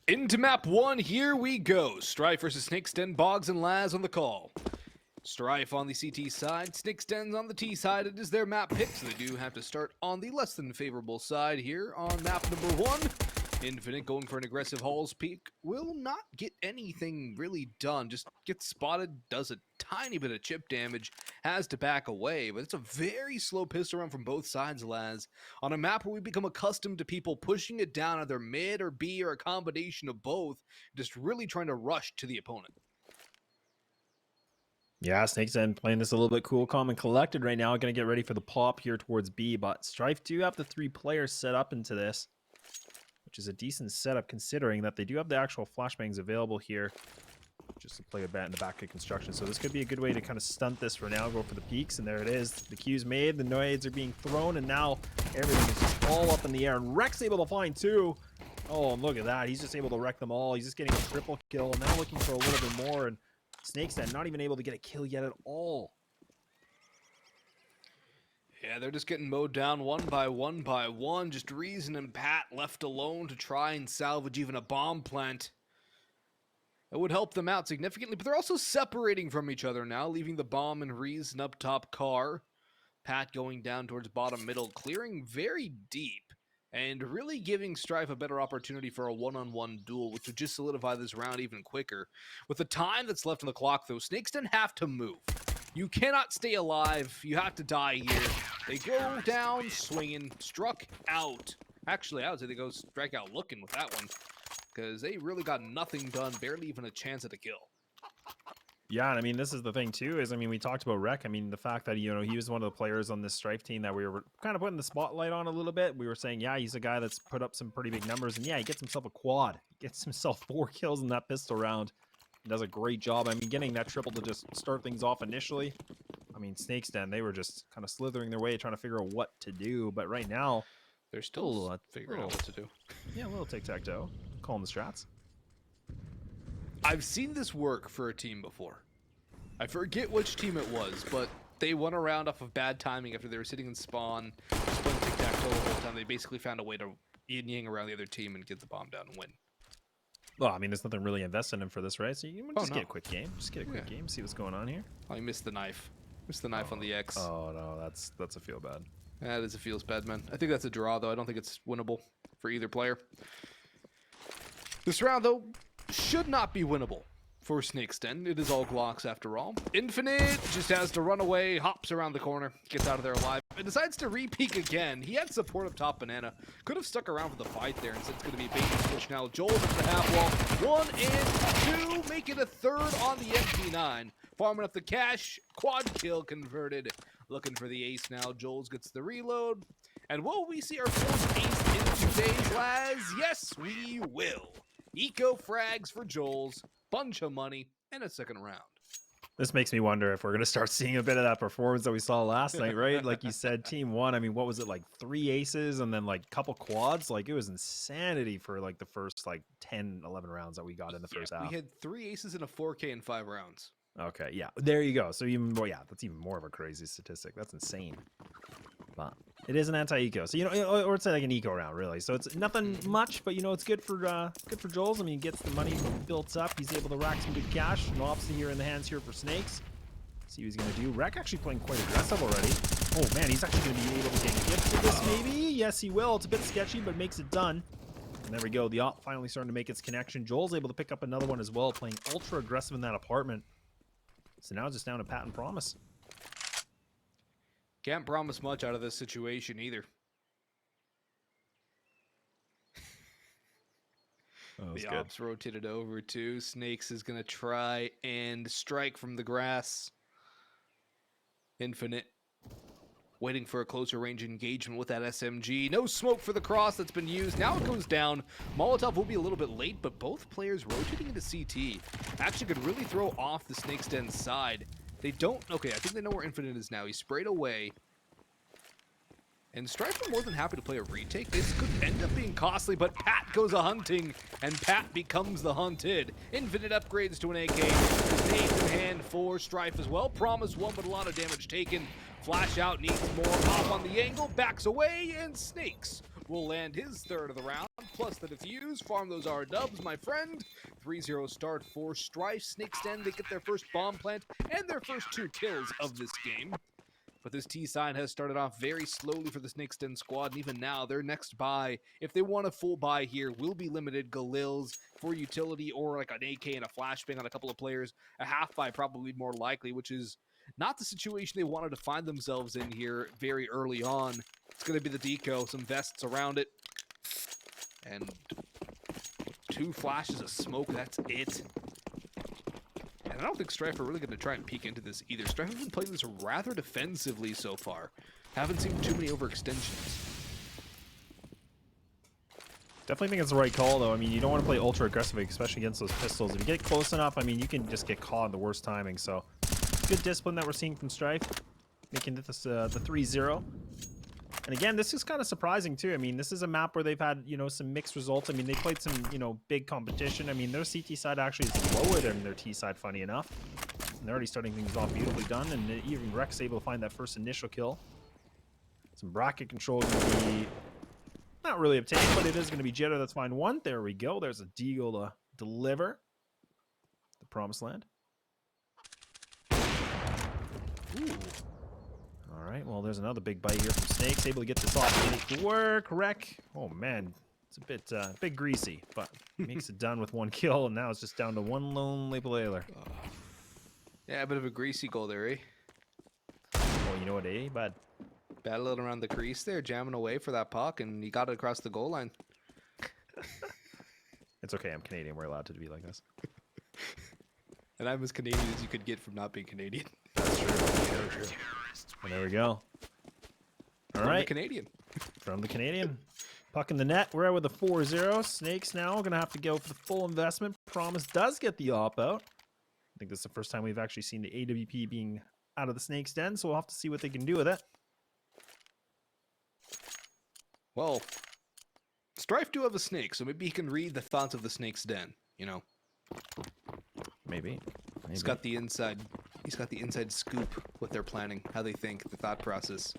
Into map 1, here we go. Strife versus Snakes Den, Boggs and Laz on the call. Strife on the CT side, Snakes Den's on the T side. It is their map pick, so they do have to start on the less than favorable side here on map number 1. Infinite going for an aggressive Halls peek. Will not get anything really done. Just gets spotted, does a tiny bit of chip damage, has to back away. But it's a very slow pistol round from both sides, Laz. On a map where we become accustomed to people pushing it down either mid or B or a combination of both, just really trying to rush to the opponent. Yeah, Snakes Den playing this a little bit cool, calm, and collected right now. Going to get ready for the pop here towards B, but Strife do have the 3 players set up into this, which is a decent setup considering that they do have the actual flashbangs available here just to play a bat in the back of construction. So this could be a good way to kind of stunt this for now, go for the peaks, and there it is. The Q's made, the nades are being thrown, and now everything is just all up in the air, and Reck's able to find 2. Oh, and look at that. He's just able to wreck them all. He's just getting a triple kill, now looking for a little bit more, and Snakes Den not even able to get a kill yet at all. Yeah, they're just getting mowed down one by one. Just Reason and Pat left alone to try and salvage even a bomb plant. It would help them out significantly, but they're also separating from each other now, leaving the bomb and Reason up top car. Pat going down towards bottom middle, clearing very deep, and really giving Strife a better opportunity for a one-on-one duel, which would just solidify this round even quicker. With the time that's left on the clock, though, Snakes Den have to move. You cannot stay alive. You have to die here. They go down swinging, struck out. Actually, I would say they go strike out looking with that one, because they really got nothing done, barely even a chance at a kill. Yeah, and I mean, this is the thing too, is, I mean, we talked about Reck. I mean, the fact that, you know, he was one of the players on this Strife team that we were kind of putting the spotlight on a little bit. We were saying, yeah, he's a guy that's put up some pretty big numbers, and yeah, he gets himself a quad. He gets himself 4 kills in that pistol round. He does a great job. I mean, getting that triple to just start things off initially. I mean, Snakes Den, they were just kind of slithering their way, trying to figure out what to do. But right now, they're still figuring out what to do. Yeah, a little tic-tac-toe. Calling the strats. I've seen this work for a team before. I forget which team it was, but they won a round off of bad timing after they were sitting in spawn, just playing tic-tac-toe the whole time. They basically found a way to yin-yang around the other team and get the bomb down and win. Well, I mean, there's nothing really invested in for this, right? So you just get a quick game. Just get a quick game, see what's going on here. Oh, you missed the knife. Missed the knife on the X. Oh, no, that's a feel bad. That is a feels bad, man. I think that's a draw, though. I don't think it's winnable for either player. This round, though, should not be winnable for Snakes Den. It is all Glocks after all. Infinite just has to run away, hops around the corner, gets out of there alive, and decides to re-peek again. He had support up top Banana. Could have stuck around for the fight there. Instead, it's going to be a bait and switch now. Joel's at the half wall. 1 and 2, make it a 3rd on the MP9. Farming up the cash, quad kill converted. Looking for the ace now. Joel's gets the reload. And will we see our 4th ace in today's Laz? Yes, we will. Eco frags for Joel's, bunch of money, and a 2nd round. This makes me wonder if we're going to start seeing a bit of that performance that we saw last night, right? Like you said, team 1, I mean, what was it, like 3 aces and then like a couple quads? Like, it was insanity for like the first like 10, 11 rounds that we got in the first half. We had 3 aces in a 4K in 5 rounds. Okay, yeah, there you go. So even more, yeah, that's even more of a crazy statistic. That's insane. But it is an anti-eco, so, you know, or it's like an eco round, really. So it's nothing much, but, you know, it's good for Joel's. I mean, he gets the money built up. He's able to rack some good cash. And obviously here in the hands here for Snakes. See what he's gonna do. Reck actually playing quite aggressive already. Oh man, he's actually gonna be able to get gifted this maybe. Yes, he will. It's a bit sketchy, but makes it done. And there we go. The op finally starting to make its connection. Joel's able to pick up another one as well, playing ultra aggressive in that apartment. So now it's just down to Pat and Promise. Can't promise much out of this situation either. The ops rotated over to Snakes is going to try and strike from the grass. Infinite waiting for a closer range engagement with that SMG. No smoke for the cross that's been used. Now it goes down. Molotov will be a little bit late, but both players rotating into CT actually could really throw off the Snakes Den side. They don't... Okay, I think they know where Infinite is now. He sprayed away. And Strife are more than happy to play a retake. This could end up being costly, but Pat goes a-hunting, and Pat becomes the hunted. Infinite upgrades to an AK. Nades in hand for Strife as well. Promise one, but a lot of damage taken. Flash out, needs more. Pop on the angle, backs away, and Snakes will land his 3rd of the round. plus the defuse. Farm those R dubs, my friend. 3-0 start for Strife.Snakes. They get their first bomb plant and their first 2 kills of this game. But this T side has started off very slowly for the Snakes Den squad, and even now, their next buy, if they want a full buy here, will be limited Galils for utility or like an AK and a flashbang on a couple of players. A half buy probably more likely, which is not the situation they wanted to find themselves in here very early on. It's going to be the deco, some vests around it, and 2 flashes of smoke, that's it. And I don't think Strife are really going to try and peek into this either. Strife have been playing this rather defensively so far. Haven't seen too many overextensions. Definitely think it's the right call, though. I mean, you don't want to play ultra aggressive, especially against those pistols. If you get close enough, I mean, you can just get caught at the worst timing. So, good discipline that we're seeing from Strife, making this the 3-0. And again, this is kind of surprising too. I mean, this is a map where they've had, you know, some mixed results. I mean, they played some, you know, big competition. I mean, their CT side actually is lower than their T side, funny enough. And they're already starting things off beautifully done. And even Reck's able to find that first initial kill. Some bracket control going to be not really obtained, but it is going to be JItter that's fine 1. There we go. There's a deagle to deliver the promised land. Ooh. All right, well, there's another big bite here from Snakes, able to get this off and make it work. Reck, oh man, it's a bit greasy, but makes it done with 1 kill, and now it's just down to 1 lonely player. Yeah, a bit of a greasy goal there, eh? Oh, you know what, eh, bud? Battling around the crease there, jamming away for that puck, and he got it across the goal line. It's okay, I'm Canadian. We're allowed to be like this. And I'm as Canadian as you could get from not being Canadian. That's true. Very true. And there we go. All right. The Canadian. From the Canadian. Puck in the net. We're out with a 4-0. Snakes now going to have to go for the full investment. Promise does get the op out. I think this is the first time we've actually seen the AWP being out of the Snakes Den, so we'll have to see what they can do with it. Well, Strife do have a snake, so maybe he can read the thoughts of the Snake's Den, you know? Maybe. He's got the inside scoop, what they're planning, how they think, the thought process.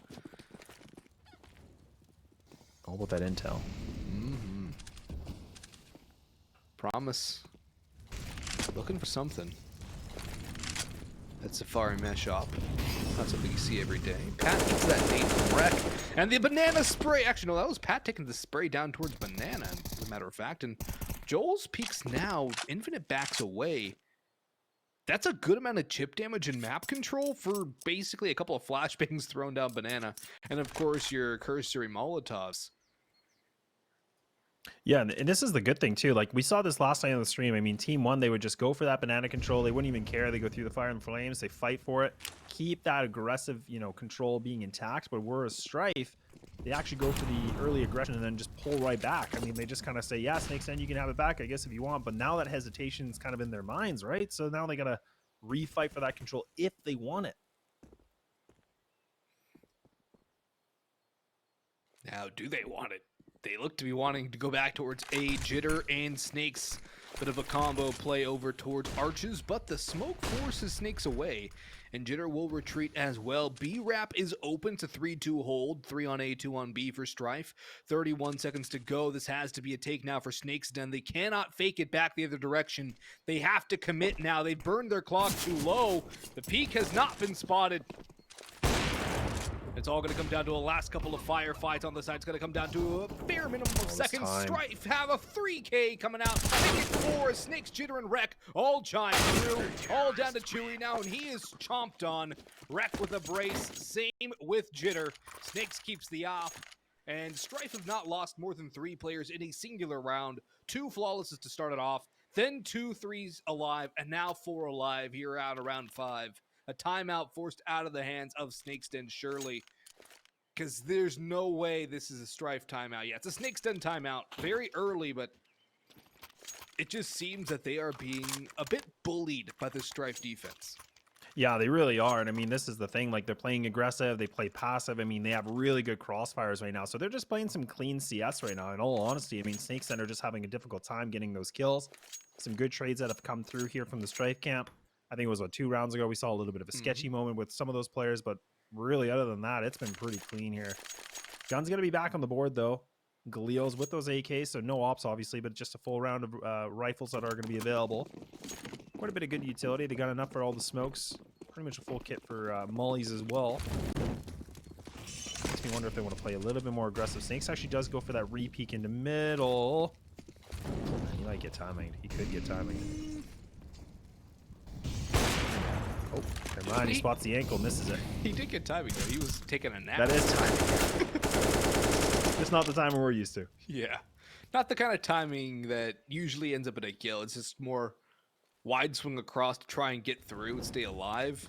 All about that intel. Mm-hmm. Promise. Looking for something. That Safari mesh op. Not something you see every day. Pat gets that nade from Wreck. And the banana spray. Actually, no, that was Pat taking the spray down towards banana, as a matter of fact. And Joel's peaks now. Infinite backs away. That's a good amount of chip damage and map control for basically a couple of flashbangs thrown down banana. And of course, your cursory Molotovs. Yeah, and this is the good thing too. Like we saw this last night on the stream. I mean, Team 1, they would just go for that banana control. They wouldn't even care. They go through the fire and flames. They fight for it. Keep that aggressive, you know, control being intact. But whereas Strife, they actually go for the early aggression and then just pull right back. I mean, they just kind of say, yeah, Snakes Den, you can have it back, I guess, if you want. But now that hesitation's kind of in their minds, right? So now they got to refight for that control if they want it. Now, do they want it? They look to be wanting to go back towards A, JItter and Snakes. Bit of a combo play over towards Arches, but the smoke forces Snakes away, and JItter will retreat as well. B-Rap is open to 3-2 hold, 3 on A, 2 on B for Strife. 31 seconds to go. This has to be a take now for Snakes Den. They cannot fake it back the other direction. They have to commit now. They burned their clock too low. The peak has not been spotted. It's all going to come down to a last couple of firefights on the side. It's going to come down to a bare minimum of seconds. Strife have a 3K coming out. Make it 4. Snakes, JItter, and Wreck all chime through. All down to ChwE now, and he is chomped on. Wreck with a brace. Same with JItter. Snakes keeps the op. And Strife have not lost more than 3 players in a singular round. 2 flawlesses to start it off. Then 2 threes alive. And now 4 alive here out around 5. A timeout forced out of the hands of Snakes Den, surely. Because there's no way this is a Strife timeout yet. It's a Snakes Den timeout. Very early, but it just seems that they are being a bit bullied by the Strife defense. Yeah, they really are. And I mean, this is the thing. Like, they're playing aggressive. They play passive. I mean, they have really good crossfires right now. So they're just playing some clean CS right now. In all honesty, I mean, Snakes Den are just having a difficult time getting those kills. Some good trades that have come through here from the Strife camp. I think it was, 2 rounds ago, we saw a little bit of a sketchy moment with some of those players, but really, other than that, it's been pretty clean here. Gun's going to be back on the board, though. Galeos with those AKs, so no ops obviously, but just a full round of rifles that are going to be available. Quite a bit of good utility. They got enough for all the smokes. Pretty much a full kit for mollies as well. Makes me wonder if they want to play a little bit more aggressive. Snakes actually does go for that re-peek into middle. He might get timing. He could get timing. Oh, never mind. He spots the ankle, misses it. He did get timing though. He was taking a nap. That is timing. Just not the timing we're used to. Yeah. Not the kind of timing that usually ends up in a kill. It's just more wide swing across to try and get through and stay alive.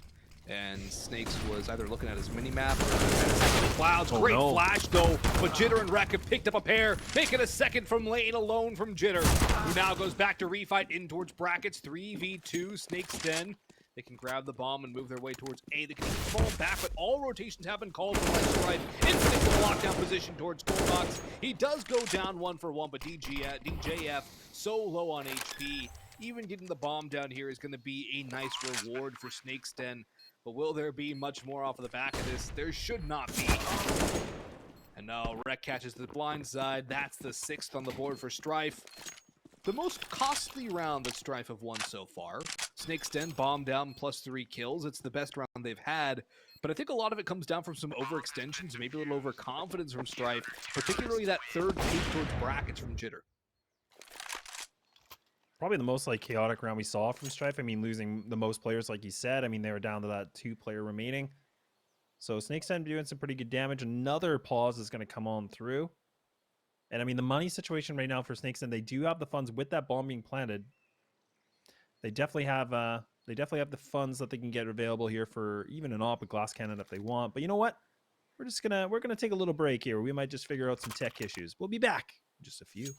And Snakes was either looking at his mini-map or at clouds. Oh, Great no. flash, though. But Jitter and Wreck have picked up a pair, making a second from lane alone from Jitter, who now goes back to refight in towards brackets. 3v2, Snakes Den. They can grab the bomb and move their way towards A. They can fall back, but all rotations have been called for by Strife.Infinite to the lockdown position towards Goldbox. He does go down 1-for-1, but DJF so low on HP. Even getting the bomb down here is going to be a nice reward for Snakes Den. But will there be much more off of the back of this? There should not be. And now Wreck catches the blind side. That's the 6th on the board for Strife. The most costly round that Strife have won so far. Snakes Den bomb down +3 kills. It's the best round they've had. But I think a lot of it comes down from some overextensions, maybe a little overconfidence from Strife, particularly that third peek towards brackets from Jitter. Probably the most like chaotic round we saw from Strife. I mean, losing the most players, like you said. I mean, they were down to that 2-player remaining. So Snakes Den doing some pretty good damage. Another pause is going to come on through. And I mean, the money situation right now for Snakes Den, they do have the funds with that bomb being planted. They definitely have the funds that they can get available here for even an op, a glass cannon if they want. But you know what? We're gonna take a little break here. We might just figure out some tech issues. We'll be back in just a few.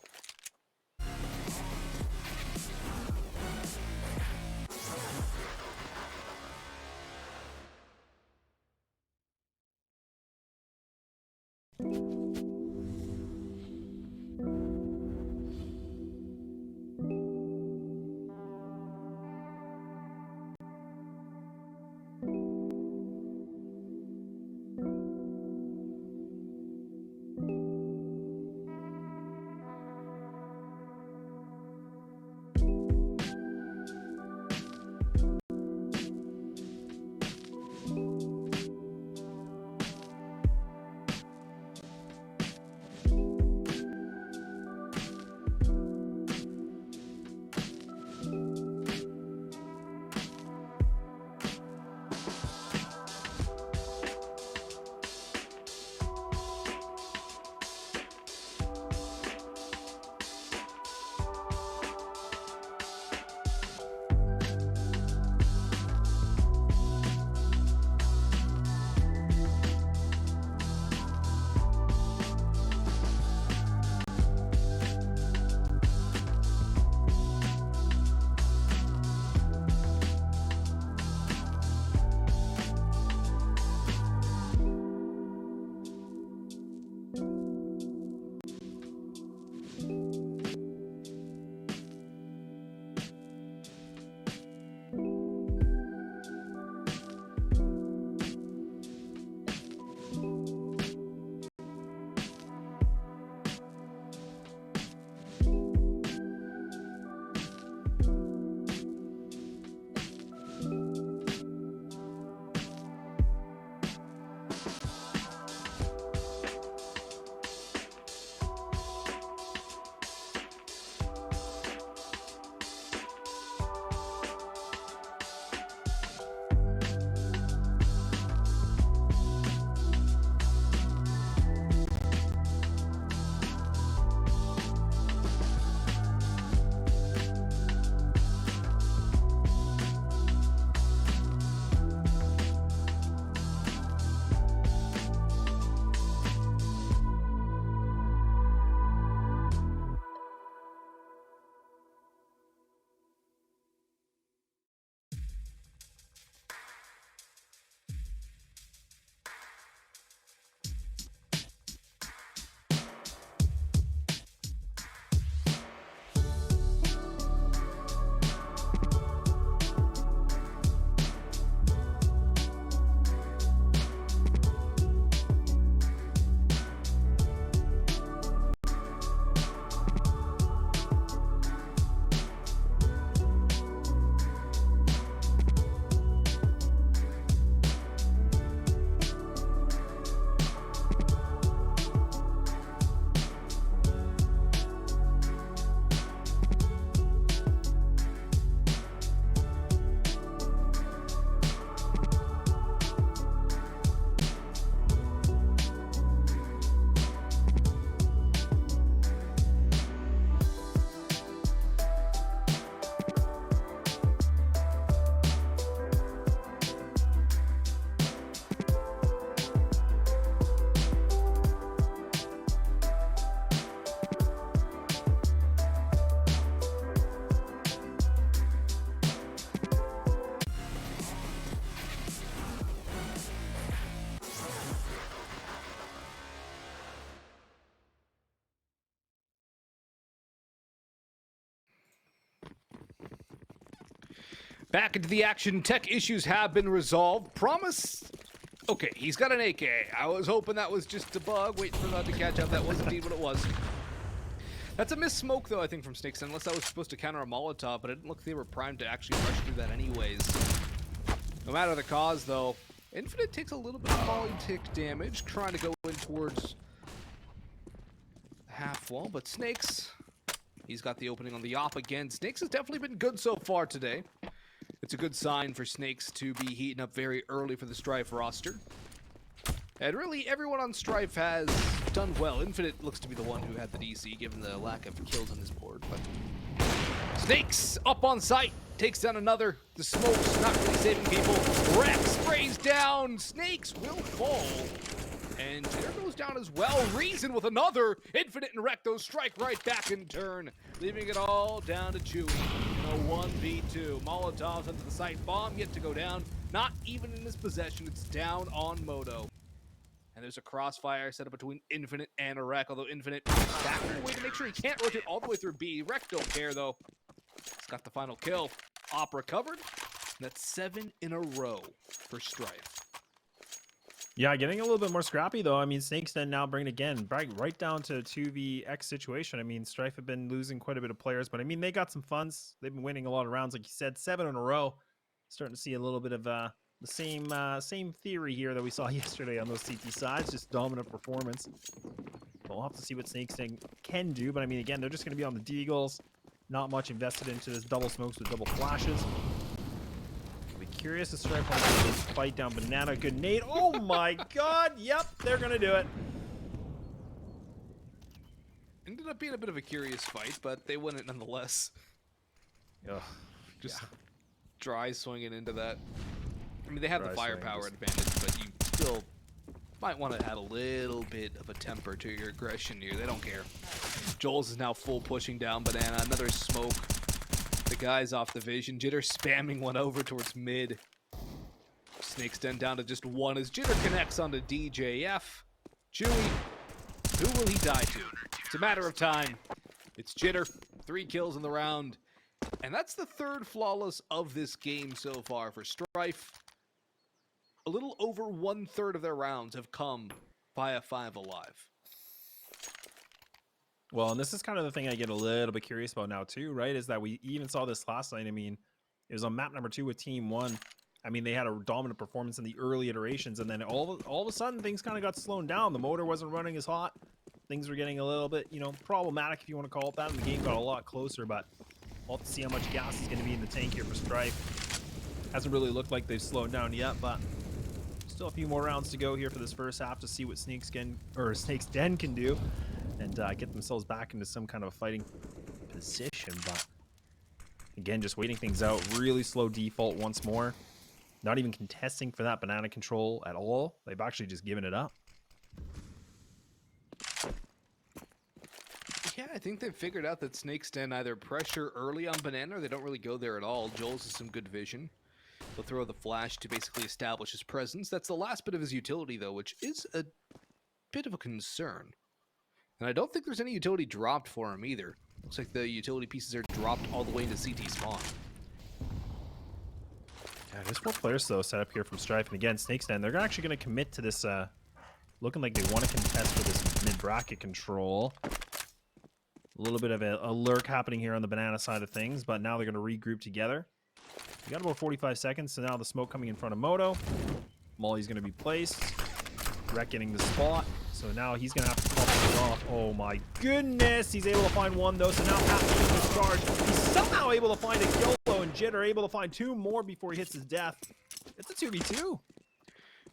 Back into the action. Tech issues have been resolved. Promise. Okay, he's got an AK. I was hoping that was just a bug, waiting for that to catch up. That was indeed what it was. That's a missed smoke, though, I think, from Snakes, unless that was supposed to counter a Molotov, but it didn't look like they were primed to actually rush through that anyways. No matter the cause, though, Infinite takes a little bit of volley tick damage, trying to go in towards the half wall, but Snakes, he's got the opening on the op again. Snakes has definitely been good so far today. It's a good sign for Snakes to be heating up very early for the Strife roster. And really, everyone on Strife has done well. Infinite looks to be the one who had the DC, given the lack of kills on his board. But Snakes up on site, takes down another. The smoke's not really saving people. Reck sprays down. Snakes will fall. And there goes down as well. Reason with another. Infinite and Reck, those strike right back in turn, leaving it all down to ChwE in a 1v2. Molotovs under the site. Bomb yet to go down. Not even in his possession. It's down on Moto. And there's a crossfire set up between Infinite and Reck, although Infinite backing away to make sure he can't rotate all the way through B. Reck don't care, though. He's got the final kill. Op recovered. That's 7 in a row for Strife. Yeah, getting a little bit more scrappy, though. I mean, Snakes then now bring it again right down to 2vx situation. I mean, Strife have been losing quite a bit of players, but I mean, they got some funds. They've been winning a lot of rounds, like you said, 7 in a row. Starting to see a little bit of the same theory here that we saw yesterday on those CT sides, just dominant performance. We'll have to see what Snakes can do, but I mean, again, they're just going to be on the Deagles. Not much invested into this double smokes with double flashes. I'll be curious to Strife on this fight down Banana. Good nade. Oh my god! Yep, they're going to do it. Ended up being a bit of a curious fight, but they win it nonetheless. Ugh, just dry swinging into that. I mean, they have the firepower swing, advantage, but you still might want to add a little bit of a temper to your aggression here. They don't care. Joel's is now full pushing down Banana. Another smoke. The guy's off the vision. Jitter spamming one over towards mid. Snakes Den down to just one as Jitter connects onto DJF. ChwE, who will he die to? It's a matter of time. It's Jitter. 3 kills in the round. And that's the third flawless of this game so far for Strife. A little over 1/3 of their rounds have come via 5 alive. Well, and this is kind of the thing I get a little bit curious about now too, right? Is that we even saw this last night. I mean, it was on map number 2 with Team 1. I mean, they had a dominant performance in the early iterations, and then all of a sudden things kind of got slowed down. The motor wasn't running as hot. Things were getting a little bit, you know, problematic if you want to call it that. And the game got a lot closer, but we'll have to see how much gas is going to be in the tank here for Strife. Hasn't really looked like they've slowed down yet, but still a few more rounds to go here for this first half to see what Snakes Den can do and get themselves back into some kind of a fighting position. But again, just waiting things out. Really slow default once more. Not even contesting for that banana control at all. They've actually just given it up. Yeah, I think they've figured out that Snakes Den either pressure early on Banana or they don't really go there at all. Joel's has some good vision. He'll throw the flash to basically establish his presence. That's the last bit of his utility, though, which is a bit of a concern. And I don't think there's any utility dropped for him either. Looks like the utility pieces are dropped all the way into CT spawn. Yeah, there's 4 players, though, set up here from Strife. And again, Snakes Den, they're actually going to commit to this, looking like they want to contest for this mid-bracket control. A little bit of a lurk happening here on the banana side of things, but now they're going to regroup together. We got about 45 seconds, so now the smoke coming in front of Moto. Molly's going to be placed. Reck getting the spot, so now he's going to have to pop it off. Oh my goodness, he's able to find one, though, so now Pat's going to discharge. He's somehow able to find a kill, though, and Jitter able to find 2 more before he hits his death. It's a 2v2.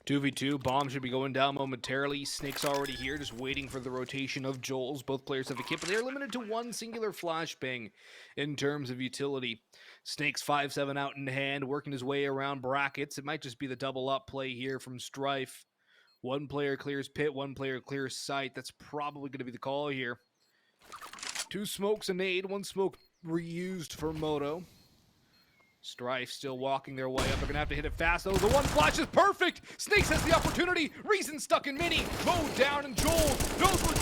2v2, bomb should be going down momentarily. Snake's already here, just waiting for the rotation of Joel's. Both players have a kit, but they're limited to 1 singular flashbang in terms of utility. Snake's 5-7 out in hand, working his way around brackets. It might just be the double up play here from Strife. 1 player clears pit, 1 player clears site. That's probably going to be the call here. 2 smokes a nade, 1 smoke reused for Moto. Strife still walking their way up. They're gonna have to hit it fast though. The one flash is perfect. Snakes has the opportunity. Reason stuck in mini. Mowed down, and Joel knows where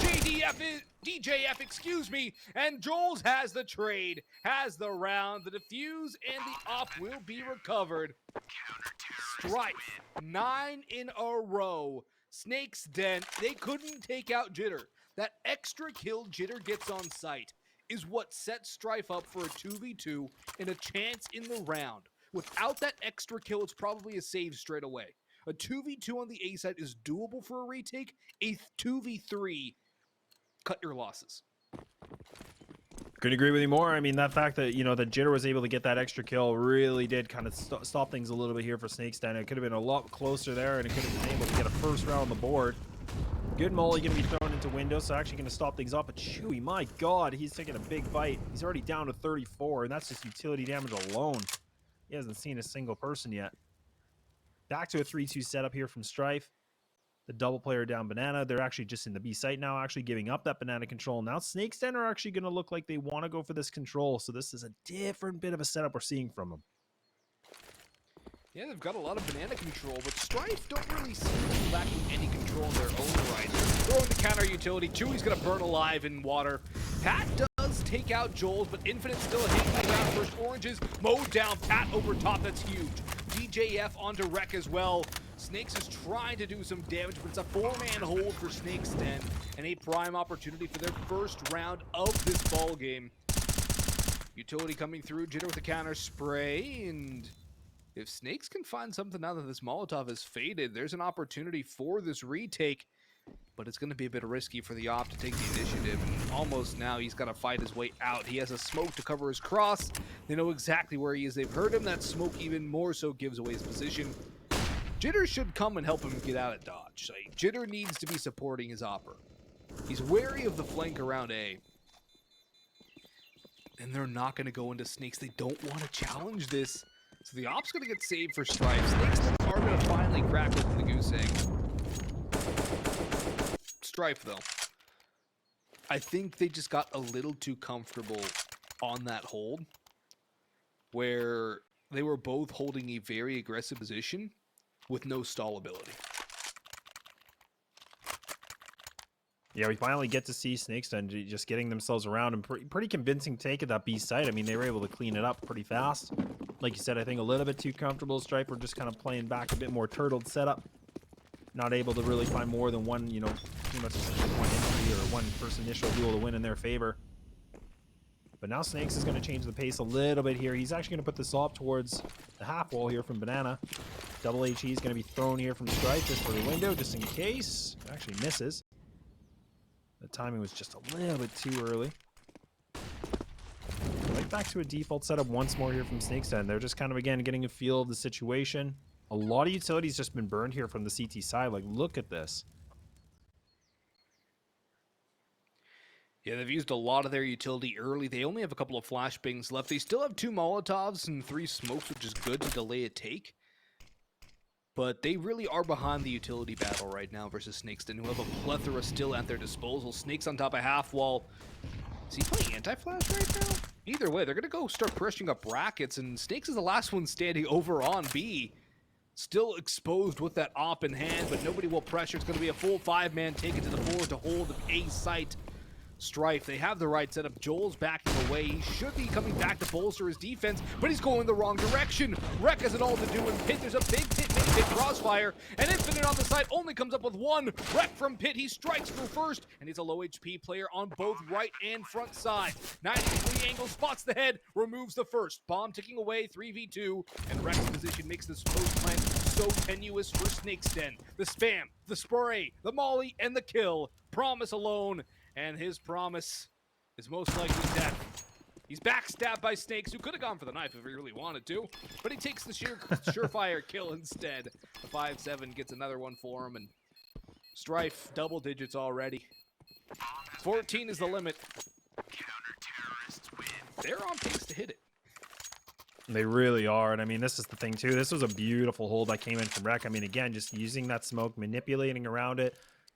DJF, excuse me. And Joel's has the trade, has the round, the defuse, and the op will be recovered. Strife, 9 in a row. Snakes Den, they couldn't take out JTtter. That extra kill JTtter gets on site is what sets Strife up for a 2v2 and a chance in the round. Without that extra kill, it's probably a save straight away. A 2v2 on the A side is doable for a retake. A 2v3, cut your losses. Couldn't agree with you more. I mean, that fact that, you know, that JTtter was able to get that extra kill really did kind of stop things a little bit here for Snakes Den. It could have been a lot closer there, and it could have been able to get a first round on the board. Good molly going to be thrown into window, so actually going to stop things off. But ChwE, my God, he's taking a big bite. He's already down to 34, and that's just utility damage alone. He hasn't seen a single person yet. Back to a 3-2 setup here from Strife. The double player down banana. They're actually just in the B site now, actually giving up that banana control. Now Snakes Den are actually going to look like they want to go for this control. So this is a different bit of a setup we're seeing from them. Yeah, they've got a lot of banana control, but Strife don't really seem to be lacking any control in their own right. Throwing the counter utility. ChwE's going to burn alive in water. Pat does take out Joel's, but Infinite still hanging around first. Oranges mowed down. Pat over top. That's huge. DJF onto REck as well. Snakes is trying to do some damage, but it's a 4-man hold for Snakes Den, and a prime opportunity for their first round of this ball game. Utility coming through. JTtter with the counter spray, and if Snakes can find something now that this Molotov has faded, there's an opportunity for this retake, but it's going to be a bit risky for the op to take the initiative, and almost now he's got to fight his way out. He has a smoke to cover his cross. They know exactly where he is. They've heard him. That smoke even more so gives away his position. JTtter should come and help him get out of dodge. Like, JTtter needs to be supporting his opper. He's wary of the flank around A. And they're not going to go into Snakes. They don't want to challenge this. So the op's going to get saved for Strife. Snakes are going to finally crack open the goose egg. Strife, though, I think they just got a little too comfortable on that hold, where they were both holding a very aggressive position with no stall ability. Yeah, we finally get to see Snakes Den just getting themselves around, and pretty convincing take at that B site. I mean, they were able to clean it up pretty fast. Like you said, I think a little bit too comfortable. Strife were just kind of playing back a bit more turtled setup. Not able to really find more than one, you know, pretty much just one entry or one first initial duel to win in their favor. But now Snakes is going to change the pace a little bit here. He's actually going to put this op towards the half wall here from Banana. Double HE is going to be thrown here from Strife just for the window, just in case. Actually misses. The timing was just a little bit too early. Right back to a default setup once more here from Snakes Den. They're just kind of, again, getting a feel of the situation. A lot of utilities just been burned here from the CT side. Like, look at this. Yeah, they've used a lot of their utility early. They only have a couple of flashbangs left. They still have 2 Molotovs and 3 smokes, which is good to delay a take. But they really are behind the utility battle right now versus Snakes Den, who have a plethora still at their disposal. Snakes on top of half wall. Is he playing anti-flash right now? Either way, they're going to go start pressuring up brackets, and Snakes is the last one standing over on B. Still exposed with that op in hand, but nobody will pressure. It's going to be a full 5-man take it to the forward to hold the A site. Strife, they have the right setup. Joel's backing away. He should be coming back to bolster his defense, but he's going the wrong direction. REck has it all to do, and Pit, there's a big Pit crossfire, and Infinite on the side only comes up with 1. REck from Pit, he strikes for first, and he's a low HP player on both right and front side. 90-degree angle, spots the head, removes the first. Bomb ticking away, 3v2, and REck's position makes this post plant so tenuous for Snakes Den. The spam, the spray, the molly, and the kill. Promise alone. And his promise is most likely death. He's backstabbed by Snakes, who could have gone for the knife if he really wanted to, but he takes the surefire kill instead. The 5-7 gets another one for him, and Strife double digits already. 14 is the limit. They're on pace to hit it. They really are, and I mean, this is the thing too. This was a beautiful hold that came in from REck. I mean, again, just using that smoke, manipulating around it.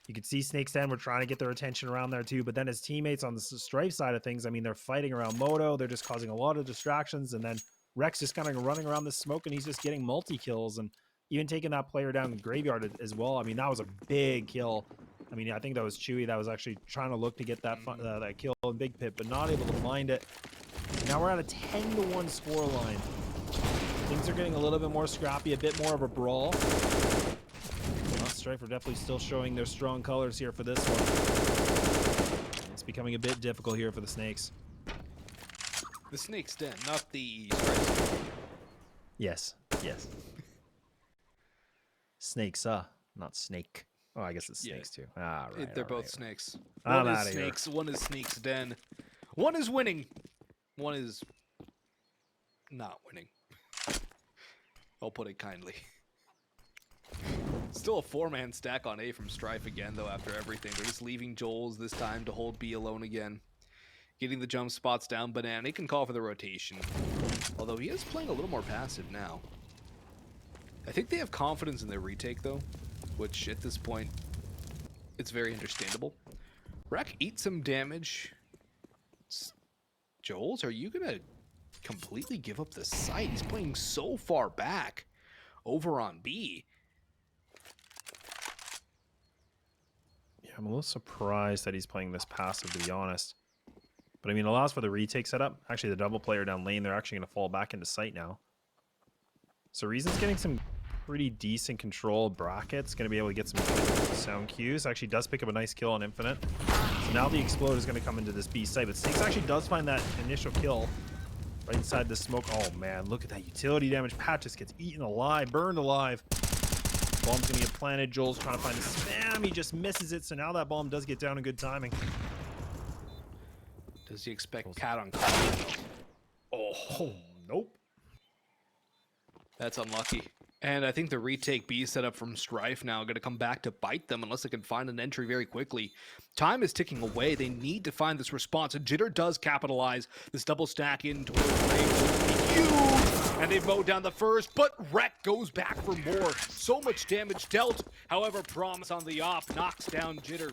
You could see Snakes Den were trying to get their attention around there too, but then his teammates on the Strife side of things, I mean, they're fighting around Moto. They're just causing a lot of distractions, and then Rex just kind of running around the smoke, and he's just getting multi-kills and even taking that player down the graveyard as well. I mean, that was a big kill. I mean, I think that was ChwE that was actually trying to look to get that that kill in Big Pit, but not able to find it. Now we're at a 10-1 score line. Things are getting a little bit more scrappy, a bit more of a brawl. Strife are definitely still showing their strong colors here for this one. It's becoming a bit difficult here for the Snakes. The Snakes Den, not the Strife. Yes, yes. Snakes, not snake. Oh, I guess it's snakes too. Ah, right. They're both right. snakes. I'm One is outta here. Snakes, one is Snakes Den. One is winning. One is not winning. I'll put it kindly. Still a 4-man stack on A from Strife again, though, after everything. They're just leaving Joel's this time to hold B alone again. Getting the jump spots down, Banana. He can call for the rotation. Although he is playing a little more passive now. I think they have confidence in their retake, though, which at this point, it's very understandable. Reck eats some damage. Joel's, are you going to completely give up the site? He's playing so far back over on B. Yeah, I'm a little surprised that he's playing this passive, to be honest. But I mean, it allows for the retake setup. Actually, the double player down lane, they're actually going to fall back into site now. So Reason's getting some pretty decent control brackets. Going to be able to get some sound cues. Actually does pick up a nice kill on Infinite. So now the Exploder is going to come into this B site. But Snakes actually does find that initial kill right inside the smoke. Oh man, look at that utility damage. Pat just gets eaten alive, burned alive. Bomb's going to get planted. Joel's trying to find the spam. He just misses it. So now that bomb does get down in good timing. Does he expect Pat on call? Oh, nope. That's unlucky. And I think the retake B setup from Strife now going to come back to bite them unless they can find an entry very quickly. Time is ticking away. They need to find this response. And Jitter does capitalize. This double stack in towards the huge. And they mow down the first, but Reck goes back for more. So much damage dealt. However, Promise on the op knocks down Jitter.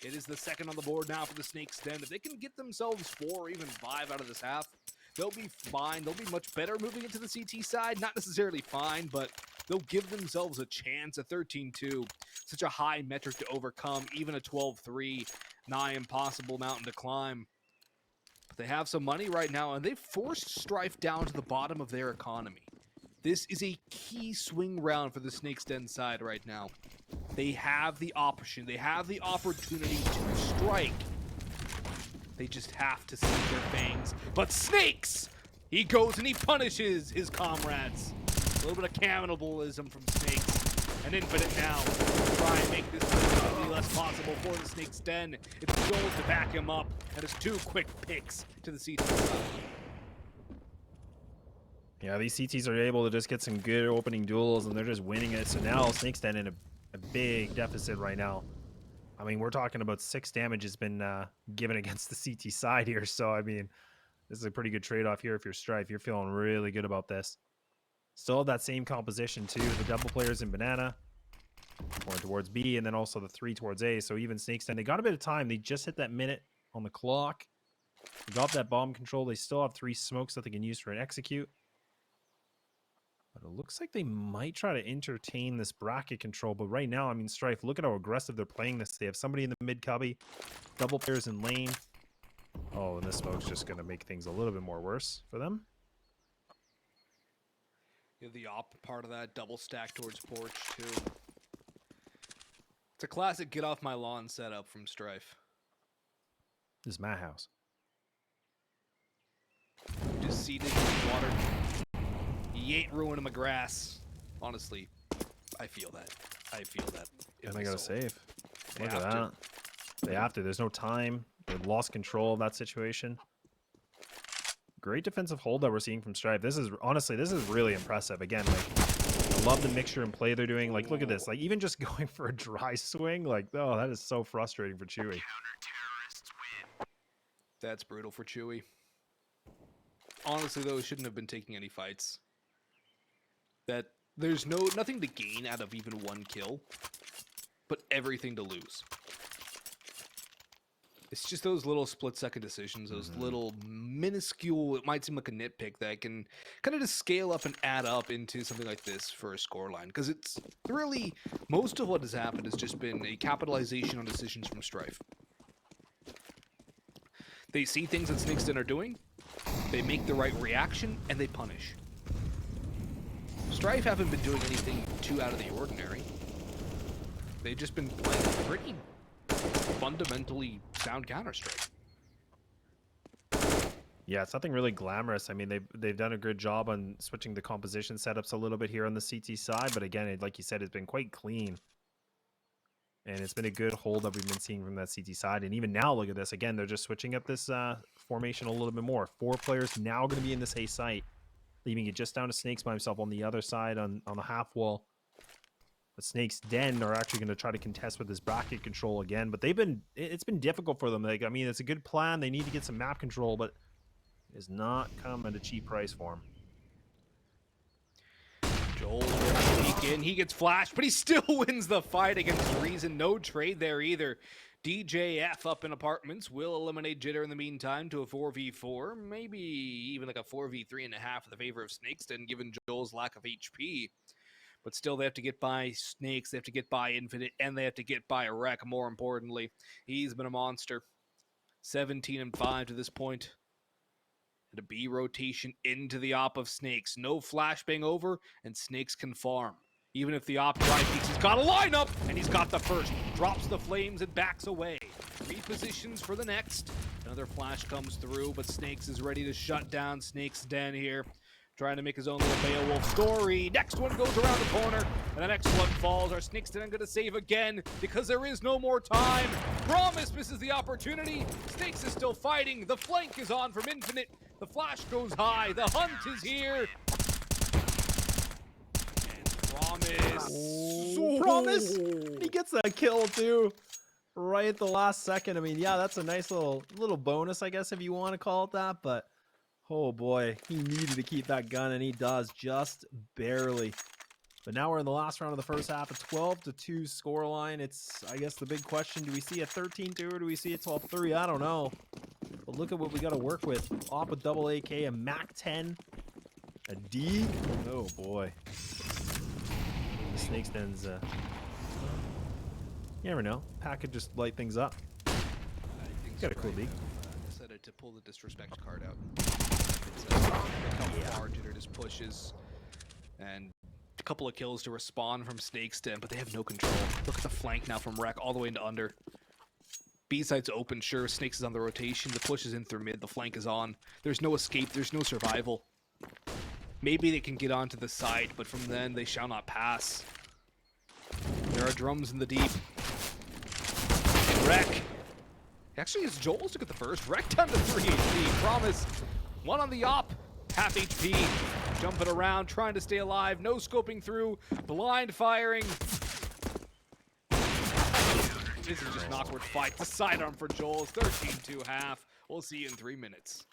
It is the second on the board now for the Snakes Den. If they can get themselves 4 or even 5 out of this half, they'll be fine. They'll be much better moving into the CT side. Not necessarily fine, but they'll give themselves a chance. A 13-2, such a high metric to overcome. Even a 12-3, nigh impossible mountain to climb. But they have some money right now, and they've forced Strife down to the bottom of their economy. This is a key swing round for the Snakes Den side right now. They have the option. They have the opportunity to strike. They just have to see their fangs. But Snakes! He goes and he punishes his comrades. A little bit of cannibalism from Snakes. And Infinite now to try and make this as less possible for the Snakes Den. It's Joel to back him up. And it's 2 quick picks to the CT side. Yeah, these CTs are able to just get some good opening duels, and they're just winning it. So now Snakes Den in a big deficit right now. I mean, we're talking about 6 damage has been given against the CT side here. So, I mean, this is a pretty good trade-off here if you're Strife. You're feeling really good about this. Still have that same composition, too. The double players in Banana going towards B, and then also the 3 towards A. So even Snakes Den, they got a bit of time. They just hit that minute on the clock. They got that bomb control. They still have 3 smokes that they can use for an execute. But it looks like they might try to entertain this bracket control. But right now, I mean, Strife, look at how aggressive they're playing this. They have somebody in the mid cubby, double players in lane. Oh, and this smoke's just going to make things a little bit more worse for them. You have the op part of that double stack towards porch, too. It's a classic get off my lawn setup from Strife. This is my house. Just seated in the water. He ain't ruining my grass. Honestly, I feel that. I feel that. And they got to save. They Look at have that. They have to. There's no time. They've lost control of that situation. Great defensive hold that we're seeing from Strife. This is, honestly, this is really impressive. Again, like, I love the mixture and play they're doing. Like, look at this. Like, even just going for a dry swing. Like, oh, that is so frustrating for ChwE. That's brutal for ChwE. Honestly, though, shouldn't have been taking any fights. That there's nothing to gain out of even 1 kill, but everything to lose. It's just those little split-second decisions, those little minuscule, it might seem like a nitpick that can kind of just scale up and add up into something like this for a scoreline. Because it's really, most of what has happened has just been a capitalization on decisions from Strife. They see things that Snakes Den are doing, they make the right reaction, and they punish. Strife haven't been doing anything too out of the ordinary. They've just been playing pretty fundamentally sound Counter-Strike. Yeah, it's nothing really glamorous. I mean, they've done a good job on switching the composition setups a little bit here on the CT side, but again, like you said, it's been quite clean. And it's been a good hold that we've been seeing from that CT side. And even now, look at this. Again, they're just switching up this formation a little bit more. 4 players now going to be in this A site, leaving it just down to Snakes by himself on the other side on the half wall. The Snakes Den are actually going to try to contest with this bracket control again, but it's been difficult for them. Like, I mean, it's a good plan. They need to get some map control, but it has not come at a cheap price for them. Joel's ready to peek in. He gets flashed, but he still wins the fight against Reason. No trade there either. DJF up in apartments will eliminate Jitter in the meantime to a 4v4, maybe even like a 4v3.5 in the favor of Snakes Den, given Joel's lack of HP. But still, they have to get by Snakes, they have to get by Infinite, and they have to get by Reck, more importantly. He's been a monster. 17-5 to this point. And a B rotation into the op of Snakes. No flashbang over, and Snakes can farm. Even if the op drive peaks, he's got a lineup, and he's got the first. Drops the flames and backs away. Repositions for the next. Another flash comes through, but Snakes is ready to shut down Snakes Den here. Trying to make his own little Beowulf story. Next one goes around the corner, and the next one falls. Are Snakes Den going to save again? Because there is no more time. Promise misses the opportunity. Snakes is still fighting. The flank is on from Infinite. The flash goes high. The hunt is here. And Promise. Promise! He gets that kill, too. Right at the last second. I mean, yeah, that's a nice little bonus, I guess, if you want to call it that, but oh boy, he needed to keep that gun, and he does, just barely. But now we're in the last round of the first half, a 12-2 scoreline. It's, I guess, the big question, do we see a 13-2 or do we see a 12-3? I don't know. But look at what we got to work with. Op with double AK, a MAC-10, a D. Oh boy. The Snakes Den's, you never know. Pack could just light things up. I think Got a cool league. Decided to pull the disrespect card out. It's look how far Jitter just pushes, and a couple of kills to respawn from Snakes Den, but they have no control. Look at the flank now from Reck all the way into under. B site's open, sure. Snakes is on the rotation. The push is in through mid. The flank is on. There's no escape. There's no survival. Maybe they can get onto the side, but from then they shall not pass. There are drums in the deep. Reck. Actually, it's Joel's to get the first. Reck down to 3 HP. Promise. One on the op. Half HP. Jumping around, trying to stay alive. No scoping through. Blind firing. This is just an awkward fight. The sidearm for Joel's. 13-2 half. We'll see you in 3 minutes.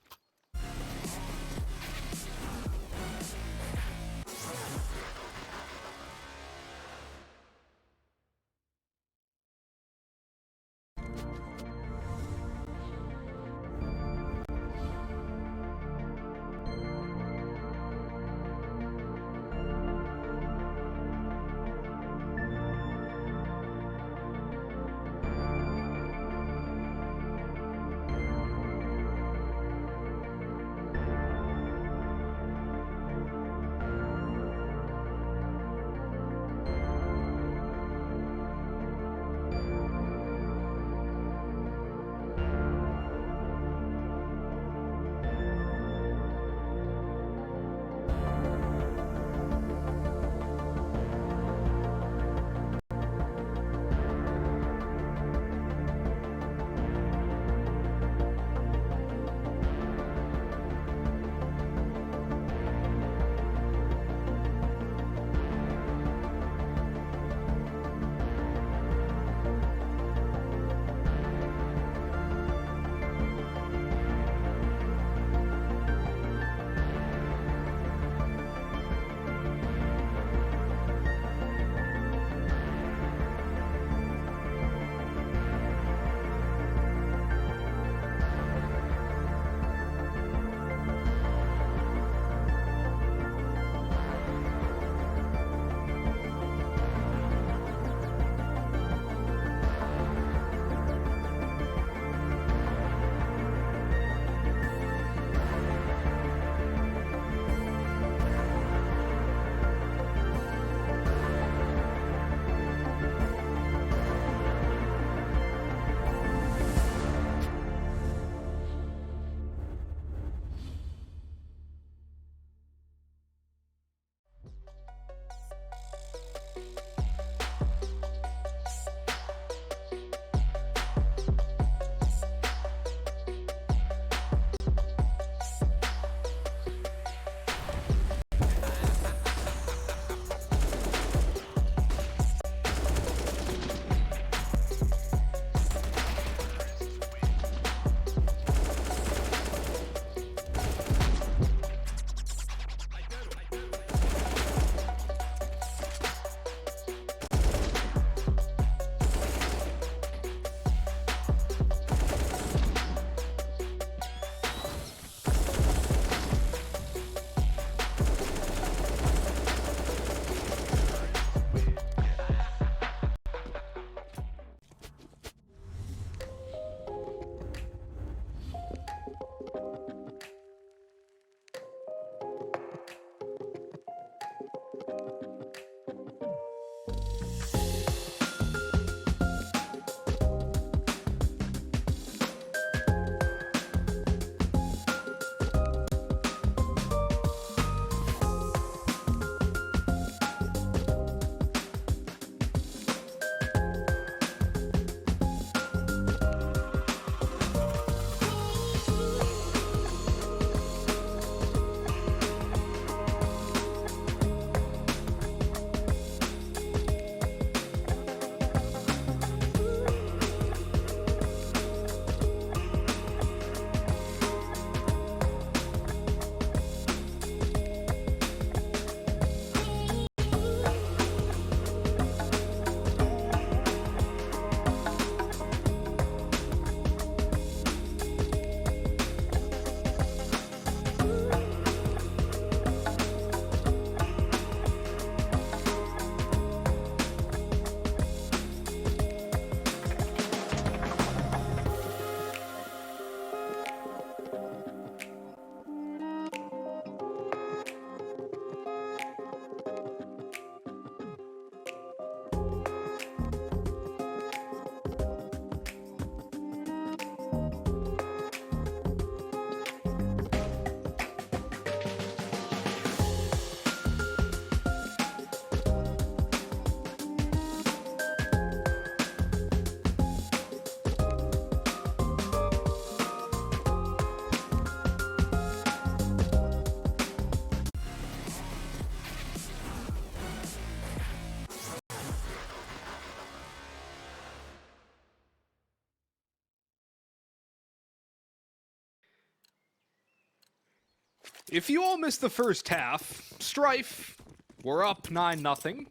If you all missed the first half, Strife were up 9-0,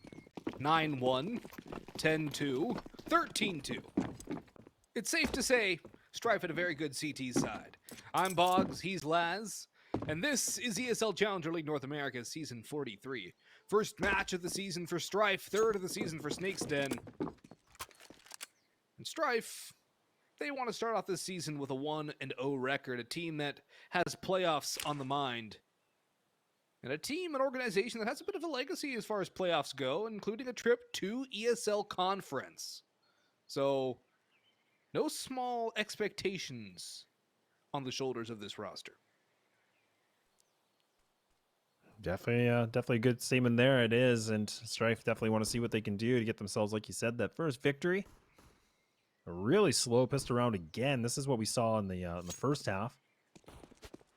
9-1, 10-2, 13-2. It's safe to say Strife had a very good CT side. I'm Boggs, he's Laz, and this is ESL Challenger League North America Season 43. First match of the season for Strife, third of the season for Snakes Den. And Strife, they want to start off this season with a 1-0 record, a team that has playoffs on the mind. And a team, an organization that has a bit of a legacy as far as playoffs go, including a trip to ESL Conference. So, no small expectations on the shoulders of this roster. Definitely a good statement there. It is, and Strife definitely want to see what they can do to get themselves, like you said, that first victory. A really slow pistol round again. This is what we saw in the first half.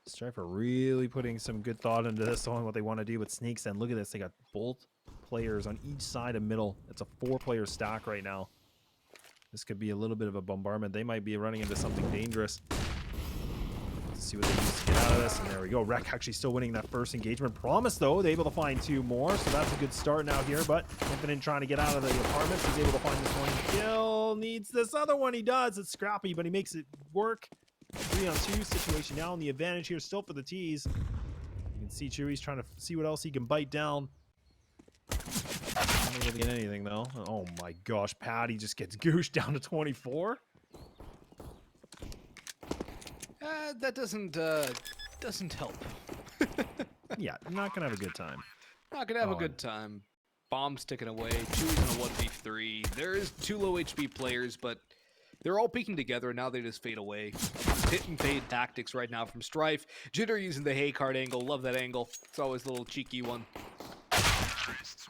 Strife are really putting some good thought into this on what they want to do with Snakes. And look at this, they got both players on each side of middle. It's a 4-player stack right now. This could be a little bit of a bombardment. They might be running into something dangerous. Let's see what they use to get out of this. And there we go. Reck actually still winning that first engagement. Promise, though, they're able to find 2 more. So that's a good start now here. But Infinite trying to get out of the apartments. He's able to find this one kill. Needs this other one. He does. It's scrappy, but he makes it work. 3-on-2 situation now, and the advantage here still for the T's. You can see ChwE's trying to see what else he can bite down. Not able to get anything, though. Oh my gosh, Patty just gets gooshed down to 24. That doesn't help. Yeah, not gonna have a good time. Not gonna have a good time. Bombs ticking away. ChwE's in a 1v3. There is 2 low HP players, but they're all peeking together, and now they just fade away. Hit and fade tactics right now from Strife. Jitter using the hay card angle. Love that angle. It's always a little cheeky one.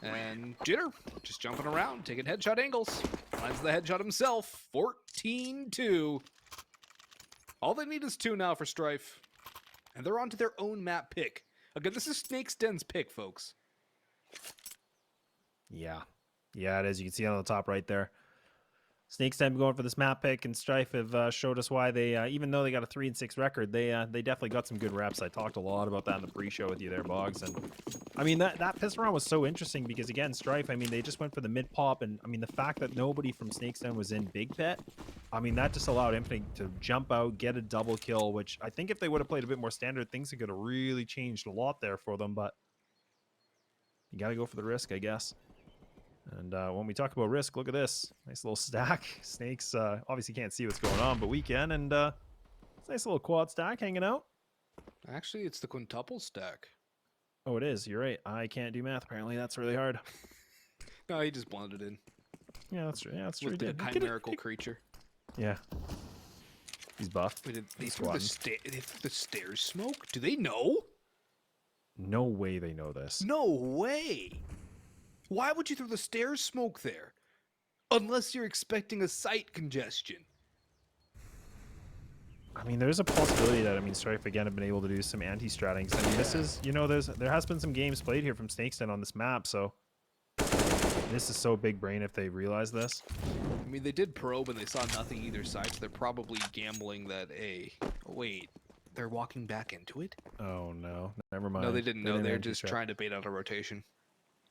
And Jitter just jumping around, taking headshot angles. Lands the headshot himself. 14-2. All they need is 2 now for Strife. And they're on to their own map pick. Again, this is Snakes Den's pick, folks. Yeah. Yeah, it is. You can see it on the top right there. Snakes Den going for this map pick, and Strife have showed us why they, even though they got a 3-6 record, they definitely got some good reps. I talked a lot about that in the pre-show with you there, Boggs. And I mean, that pistol round was so interesting because, again, Strife, I mean, they just went for the mid pop, and I mean, the fact that nobody from Snakes Den was in Big Pit, I mean, that just allowed Infinite to jump out, get a double kill, which I think if they would have played a bit more standard, things could have really changed a lot there for them, but you got to go for the risk, I guess. And when we talk about risk, look at this. Nice little stack. Snakes obviously can't see what's going on, but we can. And it's a nice little quad stack hanging out. Actually, it's the quintuple stack. Oh, it is. You're right. I can't do math. Apparently, that's really hard. No, he just blended in. Yeah, that's true. Yeah, that's true. With the chimerical creature. Yeah. He's buff. Wait, they threw the stairs smoke? Do they know? No way they know this. No way. Why would you throw the stairs smoke there? Unless you're expecting a site congestion. I mean, there's a possibility that, I mean, Strife again have been able to do some anti-stratting. I mean, this is, you know, there has been some games played here from Snakes Den on this map, so this is so big brain if they realize this. I mean, they did probe and they saw nothing either side, so they're probably gambling that, hey, wait, they're walking back into it? Oh, no. Never mind. No, they didn't know. They're just trying to bait out a rotation.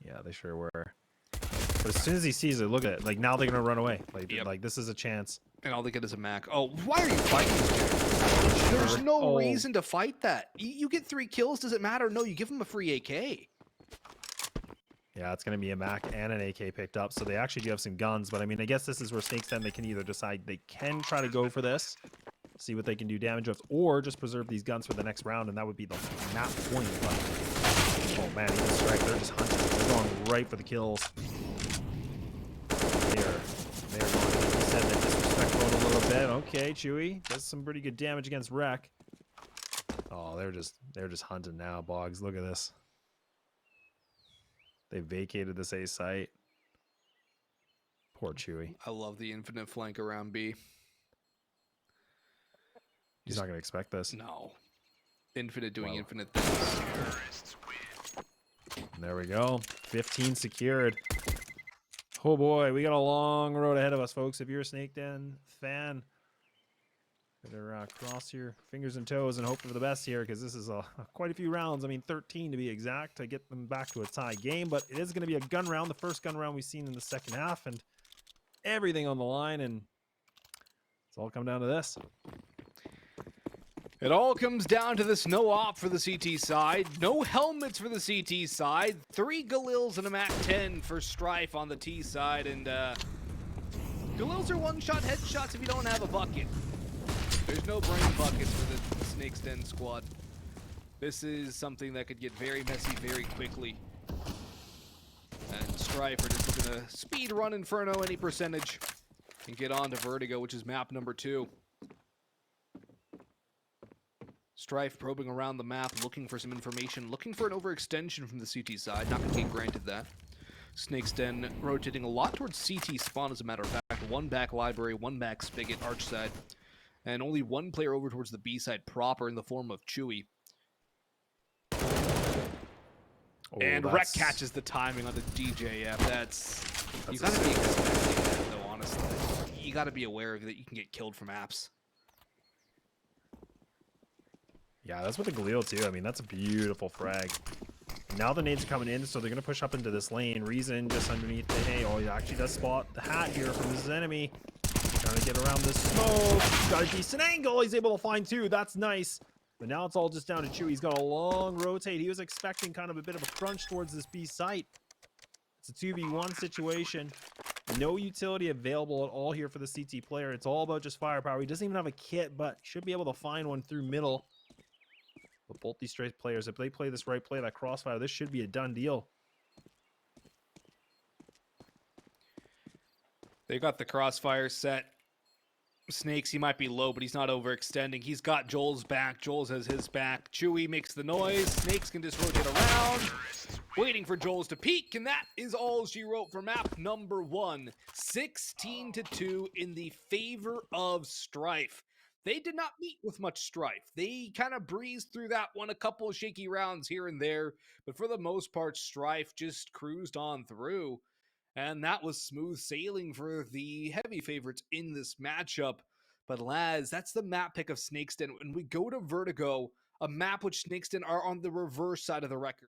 Yeah, they sure were. But as soon as he sees it, look at it. Like, now they're going to run away. Like, like, this is a chance. And all they get is a Mac. Oh, why are you fighting this kid? There's no reason to fight that. You get 3 kills, does it matter? No, you give him a free AK. Yeah, it's going to be a Mac and an AK picked up, so they actually do have some guns. But, I mean, I guess this is where Snakes Den, they can either decide they can try to go for this, see what they can do damage with, or just preserve these guns for the next round, and that would be the map point. But, oh, man, even Strike, they're just hunting. They're going right for the kills. They're going to send that disrespect mode a little bit. Okay, ChwE does some pretty good damage against Reck. Oh, they're just hunting now, Boggs. Look at this. They vacated this A site. Poor ChwE. I love the infinite flank around B. He's not going to expect this. No. Infinite doing infinite things. And there we go. 15 secured. Oh boy, we got a long road ahead of us, folks. If you're a Snake Den fan, Better cross your fingers and toes and hope for the best here, because this is quite a few rounds. I mean, 13 to be exact, to get them back to a tie game. But it is going to be a gun round, the first gun round we've seen in the second half, and everything on the line, and it's all come down to this. It all comes down to this no op for the CT side, no helmets for the CT side, 3 Galils and a MAC-10 for Strife on the T side, and Galils are one-shot headshots if you don't have a bucket. There's no brain buckets for the Snakes Den squad. This is something that could get very messy very quickly. And Strife are just going to speed run Inferno any percentage and get on to Vertigo, which is map number 2. Strife probing around the map, looking for some information, looking for an overextension from the CT side. Not going to get granted that. Snakes Den rotating a lot towards CT spawn, as a matter of fact. 1 back library, 1 back spigot, arch side. And only 1 player over towards the B side proper in the form of ChwE. And Wreck catches the timing on the DJF. That's you gotta be expecting that, though, honestly. You gotta be aware of that you can get killed from apps. Yeah, that's with the Galil too. I mean, that's a beautiful frag. Now the nades are coming in, so they're going to push up into this lane. Reason just underneath the hay. Oh, he actually does spot the hat here from his enemy. Trying to get around this smoke. Got a decent angle. He's able to find 2. That's nice. But now it's all just down to ChwE. He's got a long rotate. He was expecting kind of a bit of a crunch towards this B site. It's a 2v1 situation. No utility available at all here for the CT player. It's all about just firepower. He doesn't even have a kit, but should be able to find one through middle. But both these Strife players, if they play this right play, that crossfire, this should be a done deal. They got the crossfire set. Snakes, he might be low, but he's not overextending. He's got Joel's back. Joel's has his back. ChwE makes the noise. Snakes can just rotate around, waiting for Joel's to peek, and that is all she wrote for map number 1. 16-2 in the favor of Strife. They did not meet with much strife. They kind of breezed through that one, a couple of shaky rounds here and there, but for the most part, Strife just cruised on through. And that was smooth sailing for the heavy favorites in this matchup. But lads, that's the map pick of Snakes Den. When we go to Vertigo, a map which Snakes Den are on the reverse side of the record.